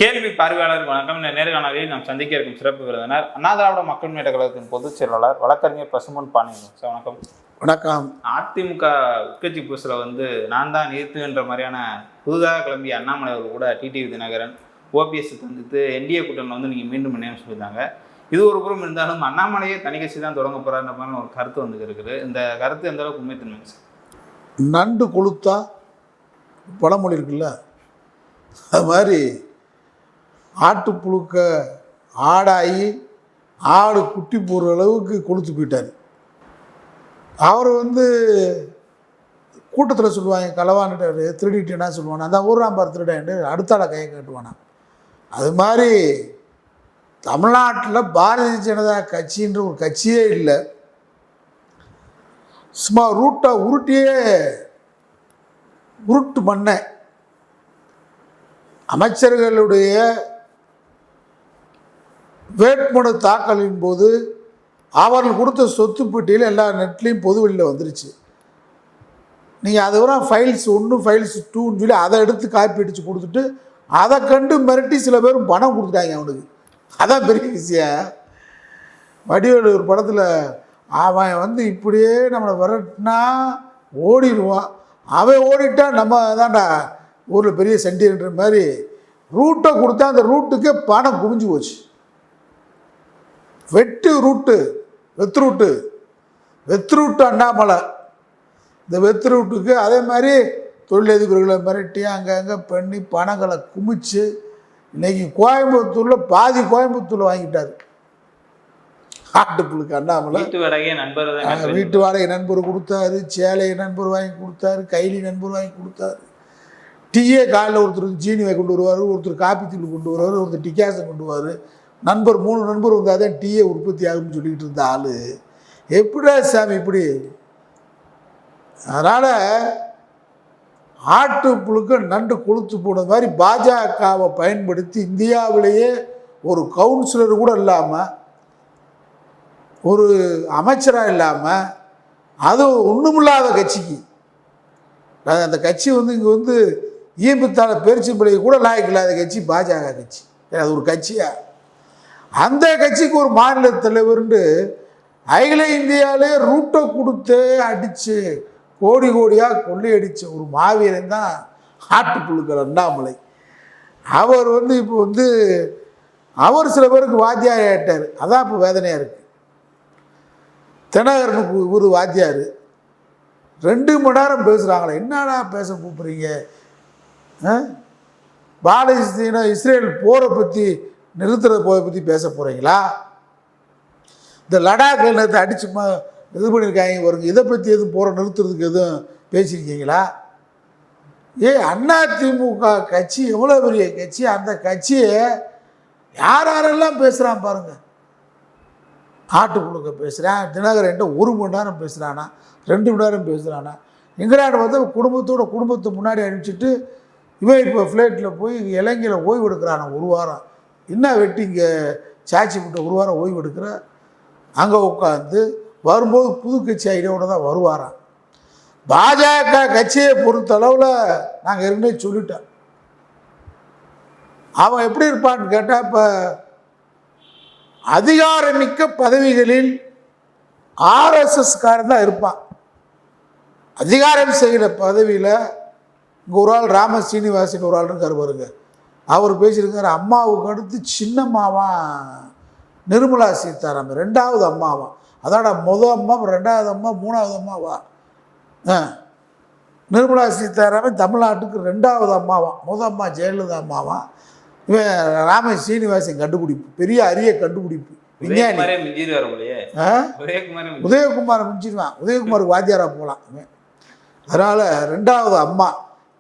கேள்வி பார்வையாளர் வணக்கம். இந்த நேர்காணலில் நாம் சந்திக்க இருக்கும் சிறப்பு விருந்தினர் அண்ணா திராவிட மக்கள் முன்னேற்ற கழகத்தின் பொதுச் செயலாளர் வழக்கறிஞர் பசும்பொன் பாண்டியன் சார். வணக்கம். வணக்கம். அதிமுக உட்கட்சி புதுசில் நான் தான் நிறுத்துன்ற மாதிரியான புதுதாக கிளம்பிய அண்ணாமலை அவர்கள் கூட டிடிவி தினகரன் ஓபிஎஸ் தந்துட்டு என்டிஏ கூட்டணியில் நீங்கள் மீண்டும் என்னன்னு சொல்லியிருந்தாங்க. இது ஒரு புறம் இருந்தாலும் அண்ணாமலையே தனி கட்சி தான் தொடங்க போகிறாருன்ற மாதிரி ஒரு கருத்து இருக்குது. இந்த கருத்து எந்த அளவுக்கு உண்மைத்தன்மை சார்? நண்டு கொளுத்தா பழமொழி இருக்குல்ல, அது மாதிரி ஆட்டுப்புழுக்க ஆடாகி ஆடு குட்டி போடுற அளவுக்கு கொளுத்து போயிட்டார். அவர் கூட்டத்தில் சொல்லுவாங்க, களவான்ட்டார், திருடிட்டேன்னா சொல்லுவானா, அந்த ஊராம் பார் திருடான்ட்டு அடுத்தாட கையை கட்டுவானா. அது மாதிரி தமிழ்நாட்டில் பாரதிய ஜனதா கட்சின்ற ஒரு கட்சியே இல்லை. சும்மா ரூட்டை உருட்டு மண்ணை அமைச்சர்களுடைய வேட்புமனு தாக்கலின் போது அவர்கள் கொடுத்த சொத்து பட்டியல் எல்லா நெட்லேயும் பொது வெளியில் வந்துருச்சு. நீங்கள் அதை வர ஃபைல்ஸ் 1 ஃபைல்ஸ் 2ன்னு சொல்லி அதை எடுத்து காப்பி அடித்து கொடுத்துட்டு அதை கண்டு மிரட்டி சில பேரும் பணம் கொடுத்துட்டாங்க அவனுக்கு. அதான் பெரிய விஷயம். வடிவேலு ஒரு படத்தில் அவன் இப்படியே நம்மளை விரட்டினா ஓடிடுவான், அவன் ஓடிட்டா நம்ம தான்டா ஊரில் பெரிய சென்டின்ற மாதிரி ரூட்டை கொடுத்தா அந்த ரூட்டுக்கே பணம் குவிஞ்சு போச்சு. வெத்து ரூட்டு அண்ணாமலை. இந்த வெத்து ரூட்டுக்கு அதே மாதிரி தொழிலதிபர்களை மிரட்டி அங்கே பண்ணி பணங்களை குமிச்சு இன்றைக்கி கோயம்புத்தூரில் பாதி கோயம்புத்தூரில் வாங்கிட்டார். ஆட்டுப்புழுக்கு அண்ணாமலை வீட்டு வாடகை நண்பர் கொடுத்தாரு, சேலையை நண்பர் வாங்கி கொடுத்தாரு, கைலி நண்பர் வாங்கி கொடுத்தாரு. டீயே காலையில் ஒருத்தர் ஜீனியை கொண்டு வருவார், ஒருத்தர் காப்பி தூள் கொண்டு வருவார், ஒருத்தர் டிக்காசை கொண்டு வருவார். 3 நண்பர் வந்தால் தான் டீயே உற்பத்தி ஆகும்னு சொல்லிக்கிட்டு இருந்த ஆள் எப்படிடா சாமி இப்படி? அதனால் ஆட்டுப்புழுக்க நண்டு கொளுத்து போனது மாதிரி பாஜகவை பயன்படுத்தி இந்தியாவிலேயே ஒரு கவுன்சிலர் கூட இல்லாமல், ஒரு அமைச்சராக இல்லாமல், அது ஒன்றுமில்லாத கட்சிக்கு அந்த கட்சி இங்கே ஈம்பத்தால பேரிச்சம்பளையை கூட லாய்க்கு இல்லாத கட்சி பாஜக கட்சி. அது ஒரு கட்சியா? அந்த கட்சிக்கு ஒரு மாநில தலைவர்னு அகில இந்தியாவிலே ரூட்டை கொடுத்து அடித்து கோடியாக கொள்ளையடித்த ஒரு மாவீரன் தான் ஆட்டுப்புழுக்கள் அண்ணாமலை. அவர் இப்போ அவர் சில பேருக்கு வாத்தியார் ஆகிட்டார். அதான் இப்போ வேதனையாக இருக்குது. தினகரனுக்கு ஒரு வாத்தியார் 2 மணி நேரம் பேசுகிறாங்களே, என்னடா பேச கூப்பிட்றீங்க? பாலஸ்தீன இஸ்ரேல் போரை பற்றி நிறுத்துறத பற்றி பேச போகிறீங்களா? இந்த லடாக்கில் நேரத்தை அடித்து இது பண்ணியிருக்காங்க வருங்க, இதை பற்றி எதுவும் போரை நிறுத்துறதுக்கு எதுவும் பேசியிருக்கீங்களா? அதிமுக கட்சி எவ்வளோ பெரிய கட்சி, அந்த கட்சியை யாரெல்லாம் பேசுகிறான் பாருங்கள். ஆட்டுப்புழுக்க பேசுகிறான், தினகரன்ட்ட 1 மணி நேரம் பேசுகிறானா, 2 மணி நேரம் பேசுகிறானா. இங்கிலாந்து குடும்பத்தை முன்னாடி அனுப்பிச்சிட்டு இவன் இப்போ ஃப்ளைட்டில் போய் இலங்கையில் ஓய்வு எடுக்கிறான் 1 வாரம். என்ன வெட்டி இங்கே சாட்சி போட்ட 1 வாரம் ஓய்வு எடுக்கிற, அங்கே உட்காந்து வரும்போது புது கட்சி ஐடியாவோட தான் வருவாராம். பாஜக கட்சியை பொறுத்தளவில் நாங்கள் ஏற்கனவே சொல்லிட்டோம். அவன் எப்படி இருப்பான்னு கேட்டால், இப்போ அதிகாரமிக்க பதவிகளில் ஆர்எஸ்எஸ்காரன் தான் இருப்பான். அதிகாரம் செய்கிற பதவியில் இங்கே ஒரு ஆள் ராம சீனிவாசன் ஒரு ஆள் இருக்கார் பாருங்க, அவர் பேசியிருக்கார். அம்மாவுக்கு அடுத்து சின்னம்மாவான் நிர்மலா சீதாராமன், 2வது அம்மாவான். அதாட முதல் அம்மா, 2வது அம்மா, 3வது அம்மாவா நிர்மலா சீதாராமன் தமிழ்நாட்டுக்கு 2வது அம்மாவான். முதல் அம்மா ஜெயலலிதா அம்மாவான். இவன் ராம சீனிவாசன் கண்டுபிடிப்பு, பெரிய அரிய கண்டுபிடிப்பு, விஞ்ஞானி. உதயகுமார் மிஞ்சிடுவான், உதயகுமாருக்கு வாத்தியாராக போகலாம். அதனால் 2வது அம்மா.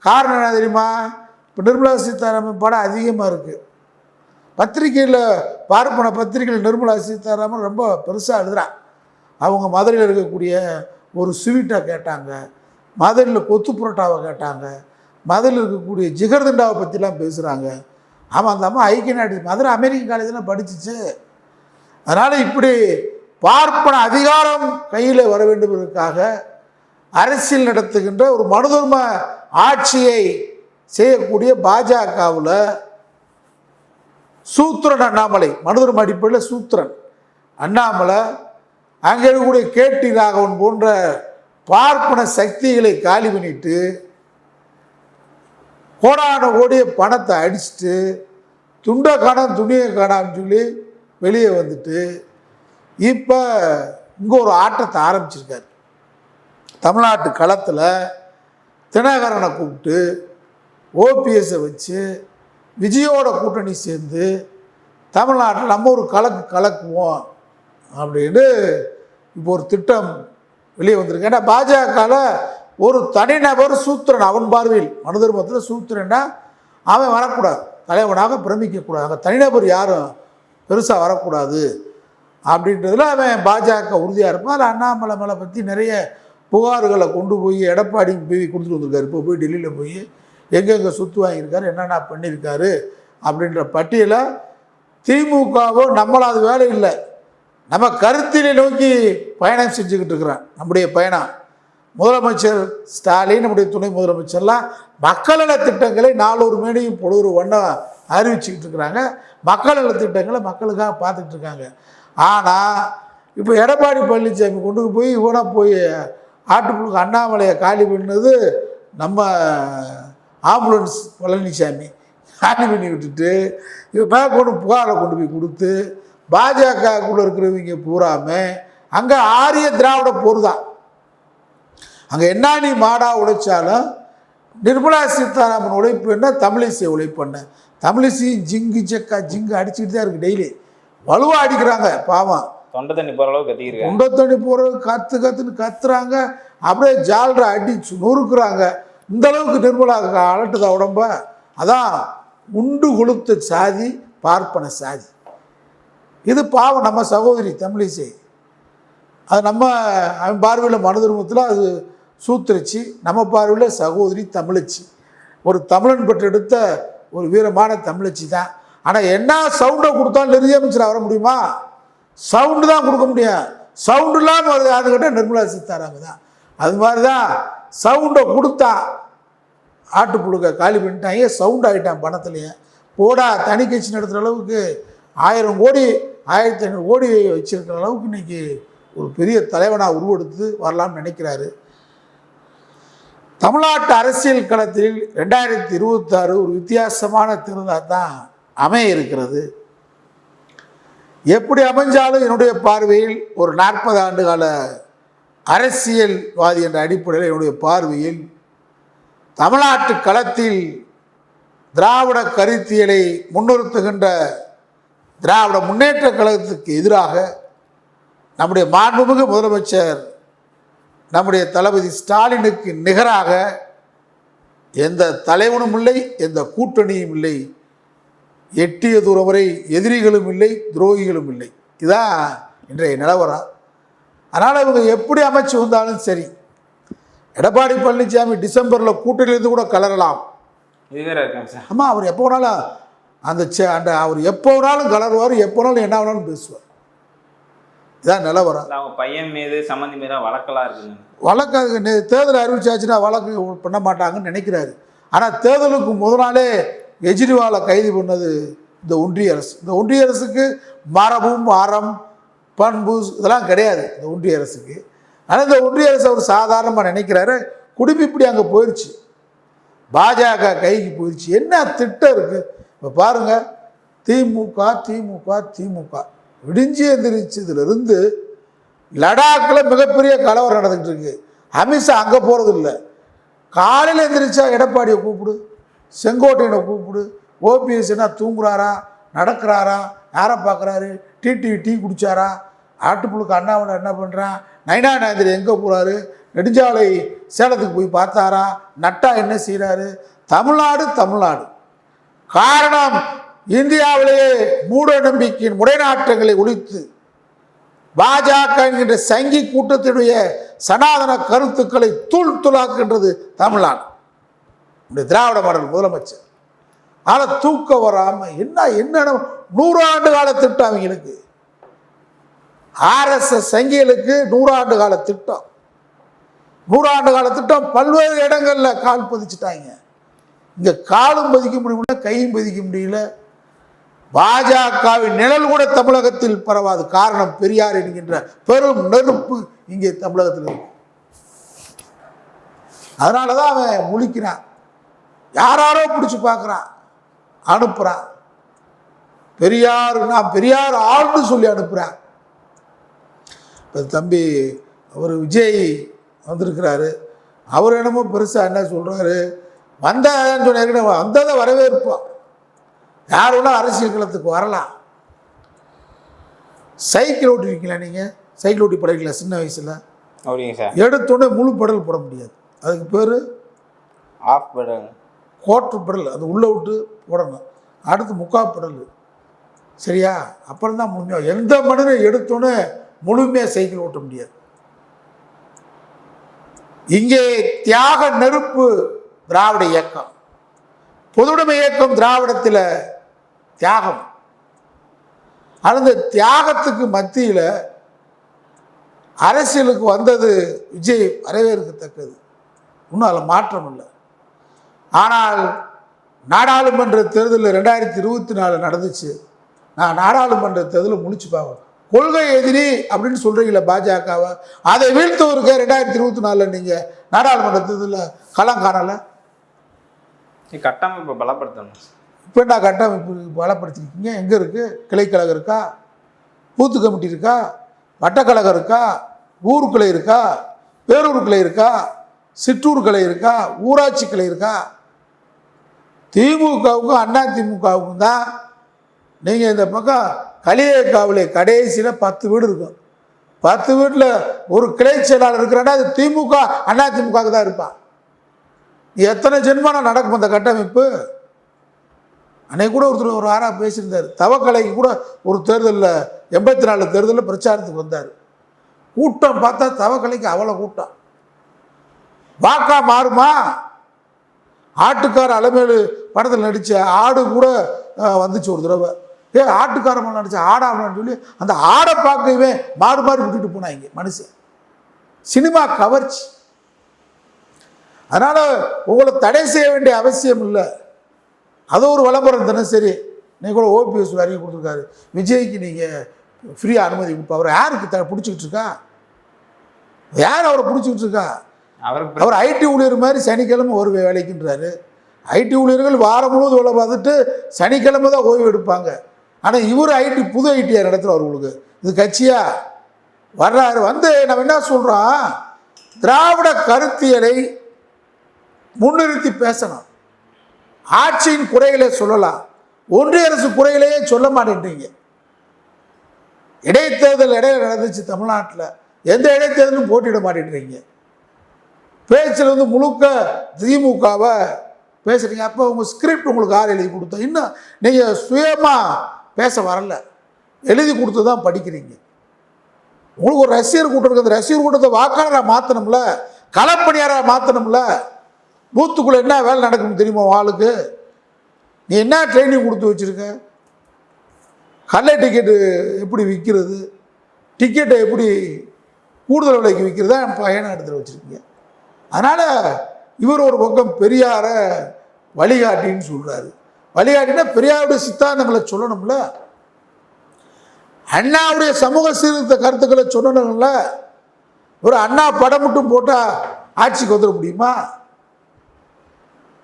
காரணம் என்ன தெரியுமா? இப்போ நிர்மலா சீதாராமன் படம் அதிகமாக இருக்குது. பத்திரிகையில் பார்ப்பன பத்திரிகையில் நிர்மலா சீதாராமன் ரொம்ப பெருசாக எழுதுகிறான். அவங்க மதுரையில் இருக்கக்கூடிய ஒரு ஸ்வீட்டை கேட்டாங்க, மதுரையில் கொத்து புரோட்டாவை கேட்டாங்க, மதுரையில் இருக்கக்கூடிய ஜிகர்தண்டாவை பற்றிலாம் பேசுகிறாங்க. ஆமாம், அந்த அம்மா ஐக்கிய நாடு மதுரை அமெரிக்கன் காலேஜில் படிச்சிச்சு. அதனால் இப்படி பார்ப்பன அதிகாரம் கையில் வர வேண்டுமென்றதுக்காக அரசியல் நடத்துகின்ற ஒரு மனதுர்ம ஆட்சியை செய்யக்கூடிய பாஜகவில் சூத்திரன் அண்ணாமலை, மனதுரம் அடிப்படையில் சூத்திரன் அண்ணாமலை, அங்கே இருக்கக்கூடிய கேடி ராகவன் போன்ற பார்ப்பன சக்திகளை காலி பண்ணிட்டு கோடான கோடிய பணத்தை அடிச்சுட்டு துண்டை காணாம் துணியை காணான்னு சொல்லி வெளியே வந்துட்டு இப்போ இங்கே ஒரு ஆட்டத்தை ஆரம்பிச்சிருக்காரு. தமிழ்நாட்டு களத்தில் தினகரனை கூப்பிட்டு ஓபிஎஸை வச்சு விஜயோட கூட்டணி சேர்ந்து தமிழ்நாட்டில் நம்ம ஒரு கலக்குவோம் அப்படின்னு இப்போ ஒரு திட்டம் வெளியே வந்திருக்கு. ஏன்னா பாஜகவில் ஒரு தனிநபர் சூத்திரன், அவன் பார்வையில் மனுதர்மத்தில் சூத்திரன்னா அவன் வரக்கூடாது, தலைவனாக பிரமிக்கக்கூடாது, அங்கே தனிநபர் யாரும் பெருசாக வரக்கூடாது அப்படின்றதுல அவன் பாஜக உறுதியாக இருப்பான். அதில் அண்ணாமலை மேலே பற்றி நிறைய புகார்களை கொண்டு போய் எடப்பாடி போய் கொடுத்துட்டு வந்திருக்காரு. இப்போ போய் டெல்லியில் போய் எங்கெங்கே சொத்து வாங்கியிருக்காரு, என்னென்ன பண்ணியிருக்காரு அப்படின்ற பட்டியலை திமுகவோ நம்மளால் அது வேலை இல்லை, நம்ம கருத்தினை நோக்கி பயணம் செஞ்சுக்கிட்டு இருக்கிறோம். நம்முடைய பயணம் முதலமைச்சர் ஸ்டாலின், நம்முடைய துணை முதலமைச்சர்லாம் மக்கள் நல திட்டங்களை நாளொரு மேடையும் பொழுது ஒன்றா அறிவிச்சுக்கிட்டு இருக்கிறாங்க. மக்கள் நல திட்டங்களை மக்களுக்காக பார்த்துக்கிட்டு இருக்காங்க. ஆனால் இப்போ எடப்பாடி பழனிசாமி கொண்டு போய் இவனா போய் ஆட்டுப்புழுக்கு அண்ணாமலையை காலி பண்ணது நம்ம ஆம்புலன்ஸ் பழனிசாமி காலி பண்ணி விட்டுட்டு இவன் கொண்டு புகாரை கொண்டு போய் கொடுத்து பாஜகக்குள்ளே இருக்கிறவங்க பூராமே அங்கே ஆரிய திராவிட போர் தான். அங்கே என்ன நீ மாடாக உழைச்சாலும் நிர்மலா சீதாராமன் உழைப்பு என்ன, தமிழிசை உழைப்பு என்ன, தமிழிசையும் ஜிங்கு செக்கா ஜிங்கு அடிச்சுக்கிட்டு தான் இருக்குது. டெய்லி வலுவாக அடிக்கிறாங்க பாவம். தொண்டை தண்ணி போகிற அளவுக்கு கத்திக்கிறாங்க, தொண்டை தண்ணி போகிற கத்துன்னு கத்துறாங்க, அப்படியே ஜால்ரை அடிச்சு நொறுக்குறாங்க. இந்த அளவுக்கு நிர்மலா அலட்டுதா உடம்ப. அதான் உண்டு கொளுத்த சாதி பார்ப்பன சாதி. இது பாவம் நம்ம சகோதரி தமிழிசை. அது நம்ம அவன் பார்வையில் மனதுருமத்தில் அது சூத்திரச்சி, நம்ம பார்வையில் சகோதரி தமிழச்சி, ஒரு தமிழன் பெற்றெடுத்த ஒரு வீரமான தமிழச்சி தான். ஆனால் என்ன சவுண்டை கொடுத்தாலும் நிதியமைச்சராக வர முடியுமா? சவுண்டு தான் கொடுக்க முடியும். சவுண்டு இல்லாமல் வருது யாருன்னு கேட்டால் நிர்மலா சீதாராமன் தான். அது மாதிரி தான் சவுண்டை கொடுத்தா ஆட்டுப்புழுக்க காலி பண்ணிட்டாங்க, சவுண்ட் ஆகிட்டான் பணத்துலேயே. போடா தனி கட்சி நடத்துகிற அளவுக்கு 1000 கோடி 1500 கோடி வச்சிருக்கிற அளவுக்கு இன்றைக்கி ஒரு பெரிய தலைவனாக உருவெடுத்து வரலாம்னு நினைக்கிறாரு. தமிழ்நாட்டு அரசியல் களத்தில் 2026 ஒரு வித்தியாசமான தேர்தலாக தான் அமைய இருக்கிறது. எப்படி அமைஞ்சாலும் என்னுடைய பார்வையில் ஒரு 40 ஆண்டு கால அரசியல்வாதி என்ற அடிப்படையில் என்னுடைய பார்வையில் தமிழ்நாட்டு களத்தில் திராவிட கருத்தியலை முன்னிறுத்துகின்ற திராவிட முன்னேற்ற கழகத்துக்கு எதிராக நம்முடைய மாண்புமிகு முதலமைச்சர் நம்முடைய தளபதி ஸ்டாலினுக்கு நிகராக எந்த தலைவனும் இல்லை, எந்த கூட்டணியும் இல்லை, எட்டிய தூரம் வரை எதிரிகளும் இல்லை, துரோகிகளும் இல்லை. இதுதான் இன்றைய நிலவரம். அதனால் இவங்க எப்படி அமைச்சு வந்தாலும் சரி, எடப்பாடி பழனிசாமி டிசம்பரில் கூட்டணியிலிருந்து கூட கலரலாம். ஆமாம், அவர் எப்போ வேணாலும் அந்த அவர் எப்போ வேணாலும் கலருவார், எப்போ வேணாலும் என்ன வேணாலும் பேசுவார். இதான் நிலவரம். அவங்க பையன் மீது சம்மந்தி மீது வழக்கெல்லாம் இருக்குங்க. வழக்கு தேர்தல் அறிவிச்சாச்சுன்னா வழக்கு பண்ண மாட்டாங்கன்னு நினைக்கிறாரு. ஆனால் தேர்தலுக்கு முதல் நாளே கெஜ்ரிவாலை கைது பண்ணது இந்த ஒன்றிய அரசு. இந்த ஒன்றிய அரசுக்கு மரபும் அறம் பண்பு இதெல்லாம் கிடையாது இந்த ஒன்றிய அரசுக்கு. ஆனால் இந்த ஒன்றிய அரசு அவர் சாதாரணமாக நினைக்கிறாரு. குடும்பம் இப்படி அங்கே போயிடுச்சு, பாஜக கைக்கு போயிடுச்சு. என்ன திட்டம் இருக்குது இப்போ பாருங்கள். திமுக திமுக திமுக விடிஞ்சி எந்திரிச்சதுலேருந்து லடாக்கில் மிகப்பெரிய கலவரம் நடந்துக்கிட்டு இருக்கு. அமித்ஷா அங்கே போகிறது இல்லை. காலையில் எந்திரிச்சா எடப்பாடியை கூப்பிடு, செங்கோட்டையனை கூப்பிடு, ஓபிஎஸ் என்ன தூங்குறாரா நடக்கிறாரா யாரை பார்க்குறாரு, டீ குடித்தாரா, ஆட்டுப்புழுக்கு அண்ணாமலை என்ன பண்ணுறான், நைனா நாயந்திரி எங்கே போகிறாரு, நெடுஞ்சாலை சேலத்துக்கு போய் பார்த்தாரா, நட்டா என்ன செய்கிறாரு. தமிழ்நாடு தமிழ்நாடு. காரணம் இந்தியாவிலேயே மூட நம்பிக்கையின் முறைநாட்டங்களை ஒழித்து பாஜக என்கின்ற சங்கி கூட்டத்தினுடைய சனாதன கருத்துக்களை தூள் துளாக்குகின்றது தமிழ்நாடு. திராவிட மாடல் முதலமைச்சர். ஆனால் தூக்க வராமல் என்ன 100 ஆண்டு கால திட்டம் அவங்களுக்கு, ஆர்எஸ்எஸ் சங்கிகளுக்கு 100 ஆண்டு கால திட்டம். 100 ஆண்டு கால திட்டம் பல்வேறு இடங்களில் கால் பதிச்சுட்டாங்க. இங்கே காலும் பதிக்க முடியல, கையும் பதிக்க முடியல. பாஜகவின் நிழல் கூட தமிழகத்தில் பரவாது. காரணம் பெரியார் என்கின்ற பெரும் நெருப்பு இங்கே தமிழகத்தில் இருக்கு. அதனாலதான் அவன் முழிக்கிறான், யாரோ பிடிச்சு பார்க்குறான், அனுப்புறான். பெரியார், நான் பெரியார் ஆள்னு சொல்லி அனுப்புகிறேன். இப்போ தம்பி அவர் விஜய் வந்திருக்கிறாரு, அவர் என்னமோ பெருசாக என்ன சொல்கிறாரு, வந்தான்னு சொன்ன வந்ததை வரவேற்போம், யார் வேணா அரசியல் களத்துக்கு வரலாம். சைக்கிள் ஓட்டிருக்கீங்களா நீங்கள்? சைக்கிள் ஓட்டி பழகிக்கலாம் சின்ன வயசில்? அப்படிங்க சார். எடுத்தோடனே முழு பெடல் போட முடியாது, அதுக்கு pair of pedal, quarter pedal, அது உள்ளே விட்டு போடணும். அடுத்து முக்கால் பெடல், சரியா? அப்புறம் தான் முழுமையாக எந்த மனிதனும் எடுத்தோன்னே முழுமையாக சைக்கிள் ஓட்ட முடியாது. இங்கே தியாக நெருப்பு திராவிட இயக்கம், பொதுவுடைமை இயக்கம் திராவிடத்தில் தியாகம். அந்த தியாகத்துக்கு மத்தியில் அரசியலுக்கு வந்தது விஜய் வரவேற்கத்தக்கது, இன்னும் அதில் மாற்றம் இல்லை. ஆனால் நாடாளுமன்ற தேர்தலில் 2024 நடந்துச்சு. நான் நாடாளுமன்ற தேர்தலில் முடிச்சு பார்ப்பேன். கொள்கை எதிரி அப்படின்னு சொல்கிறீங்களே பாஜகவை, அதை வீழ்த்தவருக்கு 2024 நீங்கள் நாடாளுமன்ற தேர்தலில் களம் காணலை. கட்டமைப்பை பலப்படுத்தணும். இப்போ என்ன கட்டமைப்பு பலப்படுத்திருக்கீங்க? எங்கே இருக்குது? கிளைக்கழகம் இருக்கா? பூத்து கமிட்டி இருக்கா? வட்டக்கழகம் இருக்கா? ஊர் கிளை இருக்கா? பேரூர் கிளை இருக்கா? சிற்றூர் கிளை இருக்கா? ஊராட்சி கிளை இருக்கா? திமுகவுக்கும் அண்ணா திமுகவுக்கும் தான். நீங்கள் இந்த பக்கம் களியக்காவிலே கடைசியில் 10 வீடு இருக்கும். 10 வீட்டில் ஒரு கிளை செயலாளர் இருக்கிறான்னா அது திமுக அண்ணா திமுகவுக்கு தான் இருப்பான். எத்தனை ஜென்மம் நடக்கும் அந்த கட்டமைப்பு? அன்னைக்கு கூட ஒருத்தர் ஒரு ஆறாக பேசியிருந்தார். தவக்கலைக்கு கூட ஒரு தேர்தலில் 84 தேர்தலில் பிரச்சாரத்துக்கு வந்தார். கூட்டம் பார்த்தா தவக்கலைக்கு அவ்வளோ கூட்டம். வாக்கா மாறுமா? ஆட்டுக்கார அலமேலு படத்தில் நடித்த ஆடு கூட வந்துச்சு ஒரு தடவை. ஆட்டுக்காரமாக நடித்த ஆடாமன்னு சொல்லி அந்த ஆடை பார்க்கவே மாறு மாறி விட்டுட்டு போனாங்க மனுஷன். சினிமா கவர்ச்சி. அதனால் உங்களை தடை செய்ய வேண்டிய அவசியம் இல்லை. அது ஒரு விளம்பரம் தினசரி. நீங்கள் கூட ஓபிஎஸ் அறிக்கை கொடுத்துருக்காரு, விஜய்க்கு நீங்கள் ஃப்ரீயாக அனுமதி கொடுப்பா. அவர் யாருக்கு பிடிச்சிக்கிட்டு இருக்கா? யார் அவரை பிடிச்சிக்கிட்டு இருக்கா? அவர் ஐடி ஊழியர் மாதிரி சனிக்கிழமை ஒரு வேலைக்குன்றாரு. ஐடி ஊழியர்கள் வாரம் முழுவதும் வேலை பார்த்துட்டு சனிக்கிழமை தான் ஓய்வு எடுப்பாங்க. ஆனால் இவர் புது ஐடிஆர் நடத்துகிறோம். அவர்களுக்கு இது கட்சியா வர்றாரு. வந்து நம்ம என்ன சொல்கிறோம், திராவிட கருத்தியலை முன்னிறுத்தி பேசணும். ஆட்சியின் குறைகளை சொல்லலாம், ஒன்றிய அரசு குறைகளையே சொல்ல மாட்டேன்றீங்க. இடைத்தேர்தல் இடையில நடந்துச்சு தமிழ்நாட்டில், எந்த இடைத்தேர்தலும் போட்டியிட மாட்டேன்றீங்க. பேச்சில் வந்து முழுக்க திமுகவை பேசுகிறீங்க. அப்போ உங்கள் ஸ்கிரிப்ட் உங்களுக்கு யார் எழுதி கொடுத்தா? இன்னும் நீங்கள் சுயமாக பேச வரல, எழுதி கொடுத்து தான் படிக்கிறீங்க. உங்களுக்கு ஒரு ரசிகர் கூட்டம் இருக்குது, ரசிகர் கூட்டத்தை வாக்காளராக மாற்றணும்ல, களப்பணியாராக மாற்றணும்ல. பூத்துக்குள்ளே என்ன வேலை நடக்கும் தெரியுமா? ஆளுக்கு நீ என்ன ட்ரைனிங் கொடுத்து வச்சுருக்க? கல்லை டிக்கெட்டு எப்படி விற்கிறது, டிக்கெட்டை எப்படி கூடுதல் விலைக்கு விற்கிறதா பயணம் எடுத்துகிட்டு வச்சுருக்கீங்க. அதனால் இவர் ஒரு பக்கம் பெரியாரை வழிகாட்டின்னு சொல்கிறாரு. வழிகாட்டினா பெரியாருடைய சித்தாந்தங்களை சொல்லணும்ல, அண்ணாவுடைய சமூக சீர்திருத்த கருத்துக்களை சொல்லணும்ல. ஒரு அண்ணா படம் மட்டும் போட்டால் ஆட்சிக்கு வந்துட முடியுமா?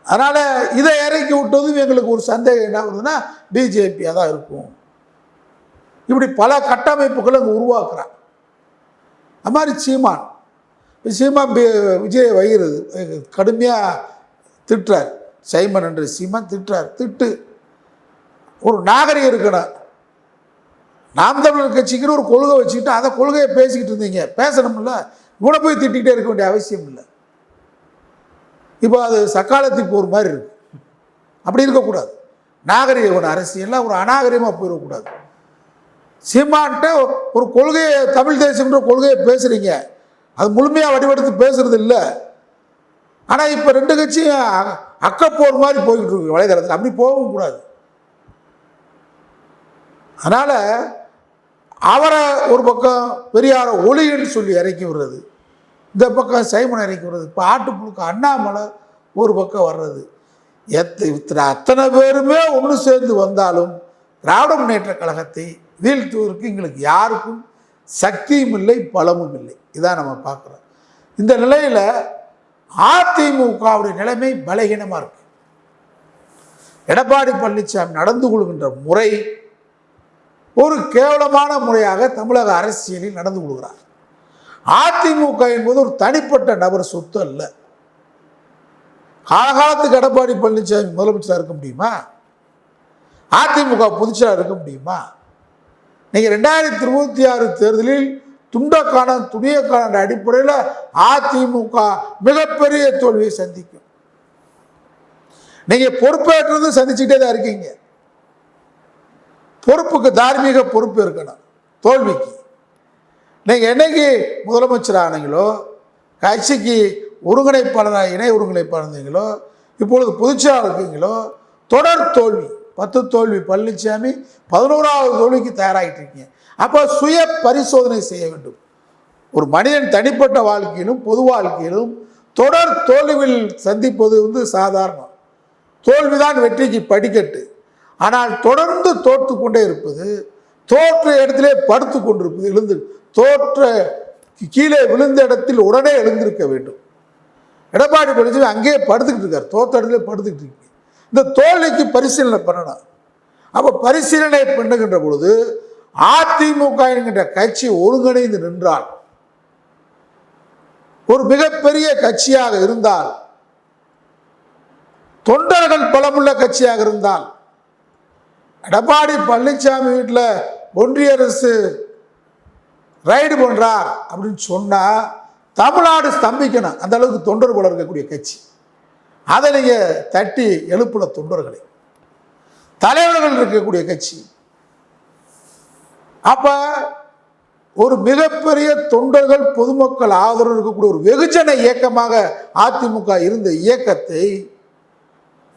அதனால் இதை இறக்கி விட்டதும் எங்களுக்கு ஒரு சந்தேகம் என்ன வருதுன்னா பிஜேபியாக தான் இருக்கும். இப்படி பல கட்டமைப்புகளை அங்கே உருவாக்குறான். அது மாதிரி சீமான் விஜய் வைகிறது கடுமையாக திட்டுறார். சைமன் என்ற சீமான் திட்டுறார். திட்டு ஒரு நாகரிகம் இருக்கணும். நாம் தமிழர் கட்சிக்குன்னு ஒரு கொள்கை வச்சுக்கிட்டு அதை கொள்கையை பேசிக்கிட்டு இருந்தீங்க, பேசணும்ல. இவனை போய் திட்டிகிட்டே இருக்க வேண்டிய அவசியம் இல்லை. இப்போ அது சக்காலத்துக்கு போகிற மாதிரி இருக்கு. அப்படி இருக்கக்கூடாது. நாகரிகம் அரசியல்லாம் ஒரு அநாகரிகமாக போயிடக்கூடாது. சீமான்ட்ட ஒரு கொள்கையை, தமிழ் தேசம்ன்ற கொள்கையை பேசுகிறீங்க, அது முழுமையாக வடிவெடுத்து பேசுறது இல்லை. ஆனால் இப்போ 2 கட்சியும் அக்கப்போர் மாதிரி போய்கிட்டு இருக்கு வலைதளத்தில். அப்படி போகவும் கூடாது. அதனால் அவரை ஒரு பக்கம் பெரியாரை ஒளின்னு சொல்லி இறக்கி விடுறது, இந்த பக்கம் சைமனை இறக்கி விடுறது, இப்போ ஆட்டுப்புழுக்கு அண்ணாமலை ஒரு பக்கம் வர்றது. அத்தனை பேருமே ஒன்று சேர்ந்து வந்தாலும் திராவிட முன்னேற்ற கழகத்தை வீழ்த்துவதற்கு எங்களுக்கு யாருக்கும் சக்தியும் இல்லை, பலமும் இல்லை. இதான் நம்ம பார்க்குறோம். இந்த நிலையில் அதிமுகவுடைய நிலைமை பலகீனமாக இருக்கு. எடப்பாடி பழனிசாமி நடந்து கொள்கின்ற முறை ஒரு கேவலமான முறையாக தமிழக அரசியலில் நடந்து கொள்கிறார். அதிமுக என்பது ஒரு தனிப்பட்ட நபர் சொத்து அல்ல. காலகாலத்துக்கு எடப்பாடி பழனிசாமி முதலமைச்சராக இருக்க முடியுமா? அதிமுக பொதுச்செயலாளர் இருக்க முடியுமா? நீங்கள் 2026 தேர்தலில் துண்டக்கான துணியக்கான அடிப்படையில் அதிமுக மிகப்பெரிய தோல்வியை சந்திக்கும். நீங்கள் பொறுப்பேற்றது சந்திச்சுக்கிட்டே தான் இருக்கீங்க. பொறுப்புக்கு தார்மீக பொறுப்பு இருக்கணும். தோல்விக்கு நீங்கள் என்னைக்கு முதலமைச்சர் ஆனீங்களோ, கட்சிக்கு ஒருங்கிணைப்பாளராக இணை ஒருங்கிணைப்பாளர் இருந்தீங்களோ, இப்பொழுது பொதுச்செயலாளர் இருக்கீங்களோ, தொடர் தோல்வி. 10 தோல்வி பழனிசாமி, 11வது தோல்விக்கு தயாராகிட்டு இருக்கீங்க. அப்போ சுய பரிசோதனை செய்ய வேண்டும். ஒரு மனிதன் தனிப்பட்ட வாழ்க்கையிலும் பொது வாழ்க்கையிலும் தொடர் தோல்வியில் சந்திப்பது சாதாரணம். தோல்விதான் வெற்றிக்கு படிக்கட்டு. ஆனால் தொடர்ந்து தோற்று கொண்டே இருப்பது, தோற்ற இடத்திலே படுத்து கொண்டிருப்பது, தோற்ற கீழே விழுந்த இடத்தில் உடனே எழுந்திருக்க வேண்டும். எடப்பாடி பழனிசாமி அங்கேயே படுத்துக்கிட்டு இருக்கார், தோற்ற இடத்துல படுத்துக்கிட்டு இருக்கு. இந்த தோல்விக்கு பரிசீலனை பண்ணணும். அப்போ பரிசீலனை பண்ணுகின்ற பொழுது அதிமுக என்கின்ற கட்சி ஒருங்கிணைந்து நின்றால், ஒரு மிகப்பெரிய கட்சியாக இருந்தால், தொண்டர்கள் பலமுள்ள கட்சியாக இருந்தால், எடப்பாடி பழனிசாமி வீட்டில் ஒன்றிய அரசு ரைடு பண்றார் அப்படின்னு சொன்னா தமிழ்நாடு ஸ்தம்பிக்கணும். அந்த அளவுக்கு தொண்டர் பலம் இருக்கக்கூடிய கட்சி. அதை நீங்க தட்டி எழுப்புன தொண்டர்களை, தலைவர்கள் இருக்கக்கூடிய கட்சி. அப்ப ஒரு மிகப்பெரிய தொண்டர்கள் பொதுமக்கள் ஆதரவு இருக்கக்கூடிய ஒரு வெகுஜன இயக்கமாக அதிமுக இருந்த இயக்கத்தை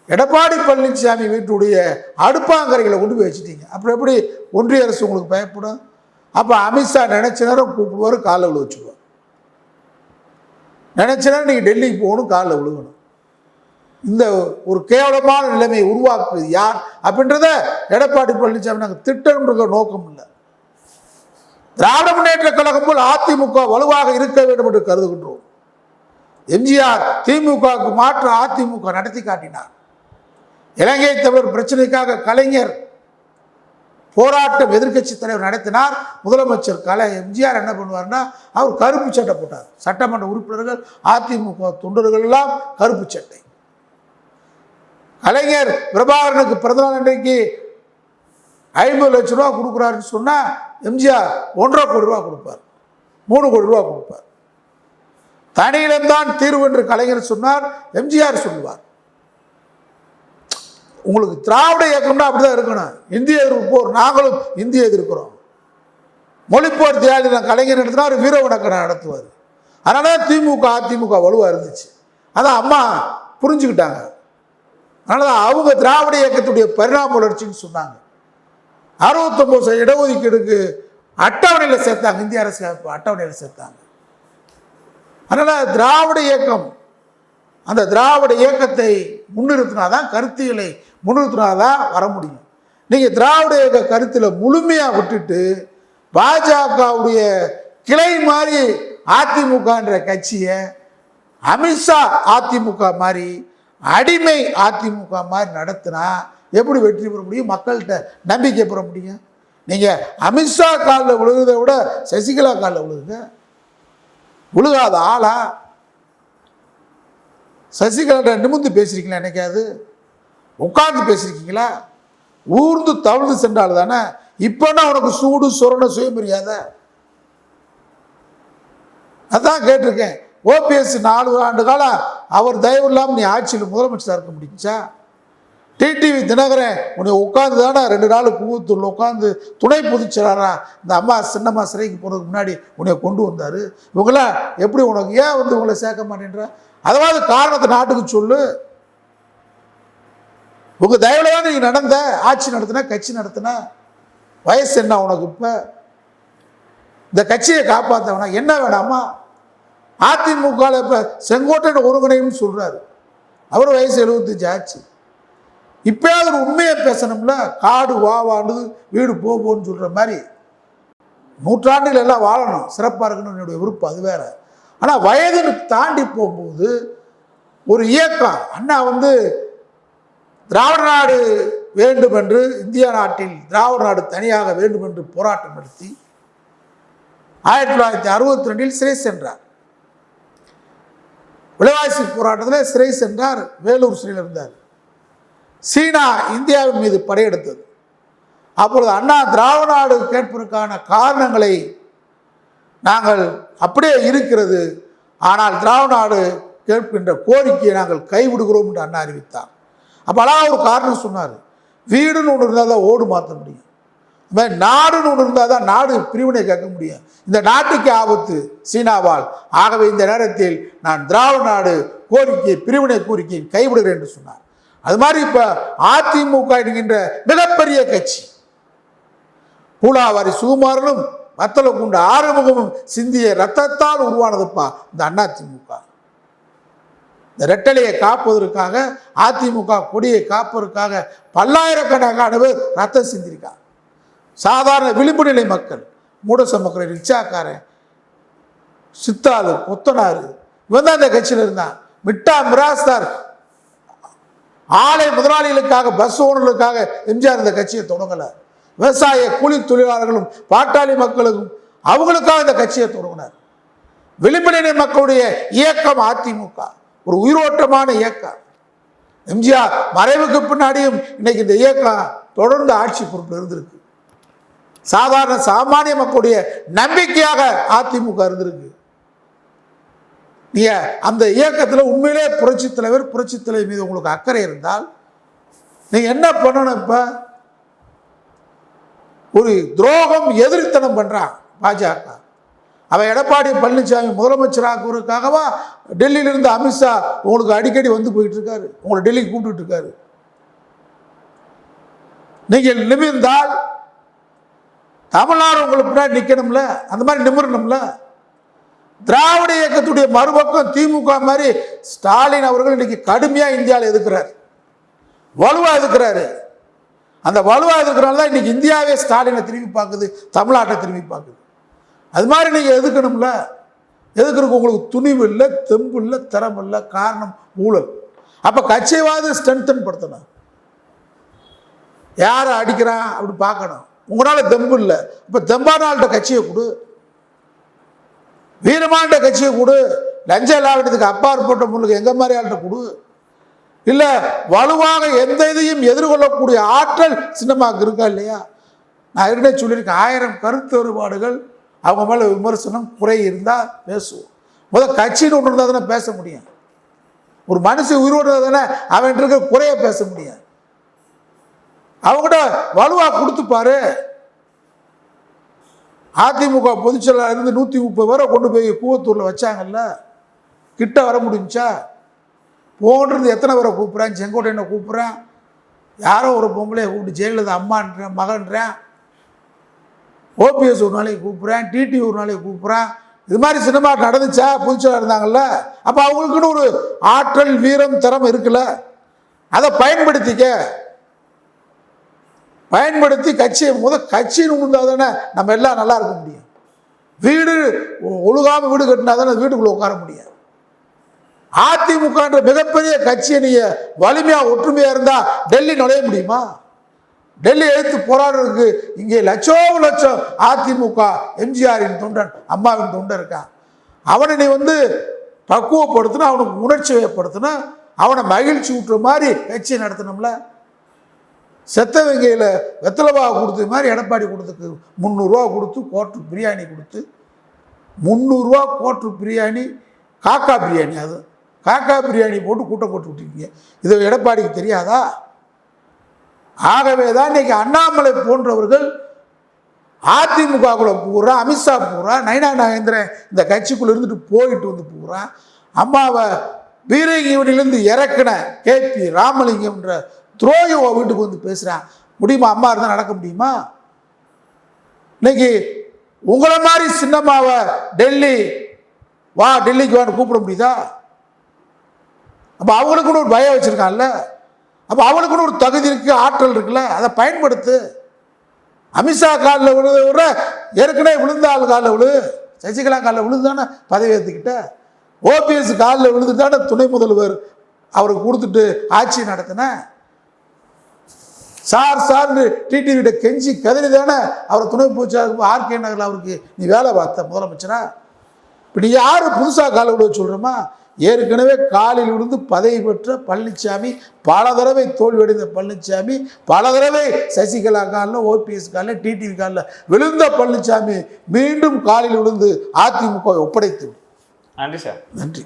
எடப்பாடி பழனிசாமி வீட்டுடைய அடுப்பாங்கரைகளை கொண்டு போய் வச்சுட்டீங்க. அப்புறம் எப்படி ஒன்றிய அரசு உங்களுக்கு பயப்படும்? அப்போ அமித்ஷா நினைச்ச நேரம் கூப்பிடுவார், காலில் விழு வச்சுக்குவார். நினைச்ச நேரம் நீங்கள் டெல்லிக்கு போகணும், காலில் விழுகணும். இந்த ஒரு கேவலமான நிலைமையை உருவாக்குவது யார் அப்படின்றத எடப்பாடி பழனிசாமி நாங்கள் திட்டம்ன்ற நோக்கம் இல்லை. திராவிட முன்னேற்ற கழகம் போல் அதிமுக வலுவாக இருக்க வேண்டும் என்று கருதுகின்றோம். எம்ஜிஆர் திமுகவுக்கு மாற்று அதிமுக நடத்தி காட்டினார். இலங்கை தமிழர் பிரச்சனைக்காக கலைஞர் போராட்டம் எதிர்கட்சி தலைவர் நடத்தினார். முதலமைச்சர் எம்ஜிஆர் என்ன பண்ணுவார்னா, அவர் கருப்பு சட்டை போட்டார். சட்டமன்ற உறுப்பினர்கள் அதிமுக தொண்டர்கள் எல்லாம் கருப்பு சட்டை. கலைஞர் பிரபாகரனுக்கு பிறந்தநாள் அன்றைக்கு 50 லட்சம் ரூபா கொடுக்குறாருன்னு சொன்னால் எம்ஜிஆர் 1.5 கோடி ரூபா கொடுப்பார், 3 கோடி ரூபா கொடுப்பார். தனியிடம்தான் தீர்வு என்று கலைஞர் சொன்னார், எம்ஜிஆர் சொல்லுவார். உங்களுக்கு திராவிட இயக்கம்னா அப்படிதான் இருக்கணும். இந்திய எதிர்ப்பு போர், நாங்களும் இந்திய எதிர்க்கிறோம். மொழிப்போர் தியாகி கலைஞர் நடத்தினா ஒரு வீர வணக்கம் நடத்துவார். அதனால திமுக அதிமுக வலுவாக இருந்துச்சு. அதான் அம்மா புரிஞ்சுக்கிட்டாங்க. அதனால அவங்க திராவிட இயக்கத்துடைய பரிணாம வளர்ச்சின்னு சொன்னாங்க. 69% இடஒதுக்கீடுக்கு அட்டவணையில் சேர்த்தாங்க, இந்திய அரசு அட்டவணையில் சேர்த்தாங்க. அதனால திராவிட இயக்கம், அந்த திராவிட இயக்கத்தை முன்னிறுத்தினாதான், கருத்தியலை முன்னிறுத்தினாதான் வர முடியும். நீங்கள் திராவிட இயக்க கருத்தில் முழுமையாக விட்டுட்டு பாஜகவுடைய கிளை மாதிரி அதிமுக என்ற கட்சியை அமித்ஷா அதிமுக மாதிரி, அடிமை அதிமுக மாதிரி நடத்தினா எப்படி வெற்றி பெற முடியும்? மக்கள்கிட்ட நம்பிக்கை பெற முடியும்? நீங்கள் அமித்ஷா காலில் விழுகிறத விட சசிகலா காலில் விழுகுங்க. விழுகாத ஆளா? சசிகலா நிமிர்ந்து பேசியிருக்கீங்களா? என்னைக்காவது உட்கார்ந்து பேசியிருக்கீங்களா? ஊர்ந்து தவிழ்ந்து சென்றால் தானே. இப்போனா உனக்கு சூடு சொரண சுயமரியாதை. அதான் கேட்டிருக்கேன். ஓபிஎஸ் 4 ஆண்டு காலம் அவர் தயவு இல்லாமல் நீ ஆட்சியில் முதலமைச்சராக இருக்க முடிஞ்சா? டிடிவி தினகரன் உன்னை உட்காந்து தானே 2 நாள் கூவத்தூரில் உட்காந்து துணை பொதுச்செயலாளரா இந்த அம்மா சின்னம்மா சிறைக்கு போகிறதுக்கு முன்னாடி உன்னை கொண்டு வந்தார். இவங்களாம் எப்படி உனக்கு ஏன் உங்களை சேர்க்க மாட்டேன்ற? அதாவது காரணத்தை நாட்டுக்கு சொல்லு. உங்கள் தயவுல தான் நீங்கள் நடந்த ஆட்சி நடத்தின, கட்சி நடத்தின. வயசு என்ன உனக்கு? இப்போ இந்த கட்சியை காப்பாற்றவனா என்ன வேணாமா? அதிமுகவில் இப்போ செங்கோட்டையன் ஒருங்கிணைன்னு சொல்கிறாரு. அவர் வயசு 75 ஆச்சு. இப்பயாவது ஒரு உண்மையை பேசணும்ல. காடு வாவாண்டு வீடு போன்னு சொல்ற மாதிரி நூற்றாண்டுகள் எல்லாம் வாழணும், சிறப்பாக இருக்கணும் என்னுடைய விருப்பம், அது வேற. ஆனால் வயதுன்னு தாண்டி போகும்போது ஒரு இயக்கம் அண்ணா திராவிட நாடு வேண்டும் என்று, இந்தியா நாட்டில் திராவிட நாடு தனியாக வேண்டும் என்று போராட்டம் நடத்தி 1962 சிறை சென்றார். விலைவாசி போராட்டத்தில் சிறை சென்றார், வேலூர் சிறையில் இருந்தார். சீனா இந்தியாவின் மீது படையெடுத்தது. அப்பொழுது அண்ணா திராவிட நாடு கேட்பதற்கான காரணங்களை நாங்கள் அப்படியே இருக்கிறது, ஆனால் திராவிட நாடு கேட்கின்ற கோரிக்கையை நாங்கள் கைவிடுகிறோம் என்று அண்ணா அறிவித்தார். அப்போ அழகாக ஒரு காரணம் சொன்னார். வீடுன்னு ஒன்று இருந்தால் தான் ஓடு மாற்ற முடியும், அது மாதிரி நாடுன்னு ஒன்று இருந்தால் தான் நாடு பிரிவினை கேட்க முடியும். இந்த நாட்டுக்கு ஆபத்து சீனாவால். ஆகவே இந்த நேரத்தில் நான் திராவிட நாடு கோரிக்கை, பிரிவினை கோரிக்கையை கைவிடுகிறேன் என்று சொன்னார். அது மாதிரி இப்போ அதிமுக என்கின்ற மிகப்பெரிய கட்சி, பூலாவாரி சுகுமாரனும் வத்தல குண்டு ஆறுமுகமும் சிந்திய ரத்தத்தால் உருவானதுப்பா இந்த அதிமுக. இந்த ரெட்டலையை காப்பதற்காக, அதிமுக கொடியை காப்பதற்காக பல்லாயிரக்கணக்கான பேர் ரத்தம் சிந்திருக்காங்க. சாதாரண விளிம்பு நிலை மக்கள், மூடச மக்கள், ரிக்ஷாக்காரன், சித்தாளு, கொத்தனாரு, இவன் தான் இந்த கட்சியில் இருந்தான். மிட்டா மிராஸ்தார் ஆலை முதலாளிகளுக்காக, பஸ் ஓனர்களுக்காக எம்ஜிஆர் இந்த கட்சியை தொடங்கலை. விவசாய கூலி தொழிலாளர்களும் பாட்டாளி மக்களுக்கும் அவங்களுக்காக இந்த கட்சியை தொடங்கினார். விளிம்பு நிலை மக்களுடைய இயக்கம் அதிமுக ஒரு உயிரோட்டமான இயக்கம். எம்ஜிஆர் மறைவுக்கு பின்னாடியும் இன்னைக்கு இந்த இயக்கம் தொடர்ந்து ஆட்சி பொறுப்பில் இருந்திருக்கு. சாதாரண சாமானிய மக்களுடைய நம்பிக்கையாக அதிமுக இருந்திருக்கு. நீங்க அந்த இயக்கத்தில் உண்மையிலே புரட்சித் தலைவர், புரட்சித் தலைவர் மீது உங்களுக்கு அக்கறை இருந்தால் நீங்க என்ன பண்ணணும்? இப்ப ஒரு துரோகம் எதிர்த்தனம் பண்றான் பாஜக. அவன் எடப்பாடி பழனிசாமி முதலமைச்சராக்குவதற்காகவா டெல்லியிலிருந்து அமித்ஷா உங்களுக்கு அடிக்கடி போயிட்டு இருக்காரு, உங்களை டெல்லிக்கு கூப்பிட்டு இருக்காரு. நீங்கள் நிமிர்ந்தால் தமிழ்நாடு உங்களுக்கு பின்னாடி நிற்கணும்ல, அந்த மாதிரி நிமிரணும்ல. திராவிட இயக்கத்துடைய மறுபக்கம் திமுக மாதிரி ஸ்டாலின் அவர்கள் இன்னைக்கு கடுமையாக இந்தியாவில் எதிர்க்கிறார், வலுவா எதிர்க்கிறாரு. அந்த வலுவா எதிர்க்கிறனால தான் இன்னைக்கு இந்தியாவே ஸ்டாலினை திரும்பி பார்க்குது, தமிழ்நாட்டை திரும்பி பார்க்குது. அது மாதிரி நீங்கள் எதுக்கணும்ல. எதுக்குறதுக்கு உங்களுக்கு துணிவு இல்லை, தெம்பு இல்லை, திறமை இல்லை. காரணம் ஊழல். அப்போ கட்சியவாத ஸ்ட்ரென்தன் படுத்தணும். யாரை அடிக்கிறான் அப்படி பார்க்கணும். உங்களால் தெம்பு இல்லை, இப்போ தெம்பானால்கிட்ட கட்சியை கொடு, வீரமாண்ட கட்சியை கொடு, லஞ்ச லாபத்துக்கு அப்பாற்பட்ட முன்னுக்கு எங்க மாதிரி ஆள்கிட்ட கொடு. இல்லை வலுவாக எந்த இதையும் எதிர்கொள்ளக்கூடிய ஆற்றல் சின்னமாக்கு இருக்கா இல்லையா? நான் ஏற்கனவே சொல்லியிருக்கேன், 1000 கருத்து வேறுபாடுகள் அவங்க மேலே விமர்சனம் குறை இருந்தால் பேசுவோம். முதல் கட்சின்னு ஒன்று இருந்தால் தானே பேச முடியும். ஒரு மனுஷன் உயிரோடு தானே அவன் இருக்க குறைய பேச முடியும். அவங்ககிட்ட வலுவாக கொடுத்துப்பாரு. அதிமுக பொதுச்செயலாளர் இருந்து 130 பேரை கொண்டு போய் கூவத்தூரில் வச்சாங்கல்ல, கிட்ட வர முடிஞ்சா? போன்றது எத்தனை பேரை கூப்பிட்றேன், செங்கோட்டையனை கூப்பிட்றேன், யாரோ ஒரு பொம்பளையை கூப்பிட்டு ஜெயலலிதா அம்மான்றேன், மகன்றேன், ஓபிஎஸ் ஒரு நாளைக்கு கூப்பிட்றேன், டிடி ஒரு நாளைக்கு கூப்பிட்றேன். இது மாதிரி சினிமா நடந்துச்சா? பொதுச்செயலாளர் இருந்தாங்கல்ல, அப்போ அவங்களுக்குன்னு ஒரு ஆற்றல், வீரம், திறமை இருக்குல்ல, அதை பயன்படுத்தி கட்சியை கட்சின்னு இருந்தால் தானே நம்ம எல்லாம் நல்லா இருக்க முடியும். வீடு ஒழுகாமல் வீடு கட்டினா தானே வீட்டுக்குள்ளே உட்கார முடியும். அதிமுக மிகப்பெரிய கட்சியை நீங்க வலிமையா ஒற்றுமையா இருந்தா டெல்லி நுழைய முடியுமா? டெல்லி எழுத்து போராடுறதுக்கு இங்கே லட்சம் அதிமுக எம்ஜிஆரின் தொண்டன், அம்மாவின் தொண்டன் இருக்கான். அவனை நீ பக்குவப்படுத்தினா, அவனுக்கு உணர்ச்சி வயப்படுத்தினா, அவனை மகிழ்ச்சி ஊட்டுற மாதிரி கட்சியை நடத்தணும்ல. செத்தவங்கையில் வெத்தலைபாவை கொடுத்த மாதிரி எடப்பாடி கொடுத்துக்கு 300 ரூபா கொடுத்து கோட்ரு பிரியாணி கொடுத்து, 300 ரூபா கோட்ரு பிரியாணி, காக்கா பிரியாணி, அது காக்கா பிரியாணி போட்டு கூட்டம் போட்டு விட்டுருக்கீங்க. இது எடப்பாடிக்கு தெரியாதா? ஆகவே தான் இன்னைக்கு அண்ணாமலை போன்றவர்கள் அதிமுகக்குள்ள போகிறான், அமித்ஷா போகிறான், நைனா நாகேந்திரன் இந்த கட்சிக்குள்ள இருந்துட்டு போயிட்டு போகிறான். அம்மாவை வீரகிவனிலிருந்து இறக்கின கேபி ராமலிங்கம்ன்ற துரோகி வீட்டுக்கு பேசுகிறான். முடியுமா? அம்மா இருந்தால் நடக்க முடியுமா? இன்னைக்கு உங்களை மாதிரி சின்னம்மாவை டெல்லிக்கு வான்னு கூப்பிட முடியுதா? அப்போ அவங்களுக்கு கூட ஒரு பயம் வச்சுருக்கான்ல. அப்போ அவனுக்குன்னு ஒரு தகுதி இருக்குது, ஆற்றல் இருக்குல்ல, அதை பயன்படுத்து. அமித்ஷா காலில் விழுத விட ஏற்கனவே விழுந்த ஆள் காலில் விழு. சசிகலா காலில் விழுந்தானே பதவி ஏற்றுக்கிட்ட. ஓபிஎஸ் காலில் விழுந்துட்டானே துணை முதல்வர் அவருக்கு கொடுத்துட்டு ஆட்சி நடத்தின. சார்னு டிடிவிட கெஞ்சி கதறி தானே அவர் துணை பூச்சா ஆர்கே நகரில் அவருக்கு நீ வேலை பார்த்த முதலமைச்சரா. இப்போ நீ யார் புதுசாக காலை விட சொல்கிறோமா? ஏற்கனவே காலில் விழுந்து பதவி பெற்ற பழனிசாமி, பல தடவை தோல்வியடைந்த பழனிசாமி, பல தடவை சசிகலா காலில், ஓபிஎஸ் காலில், டிடிவி காலில் விழுந்த பழனிசாமி மீண்டும் காலில் விழுந்து அதிமுக ஒப்படைத்து. நன்றி சார். நன்றி.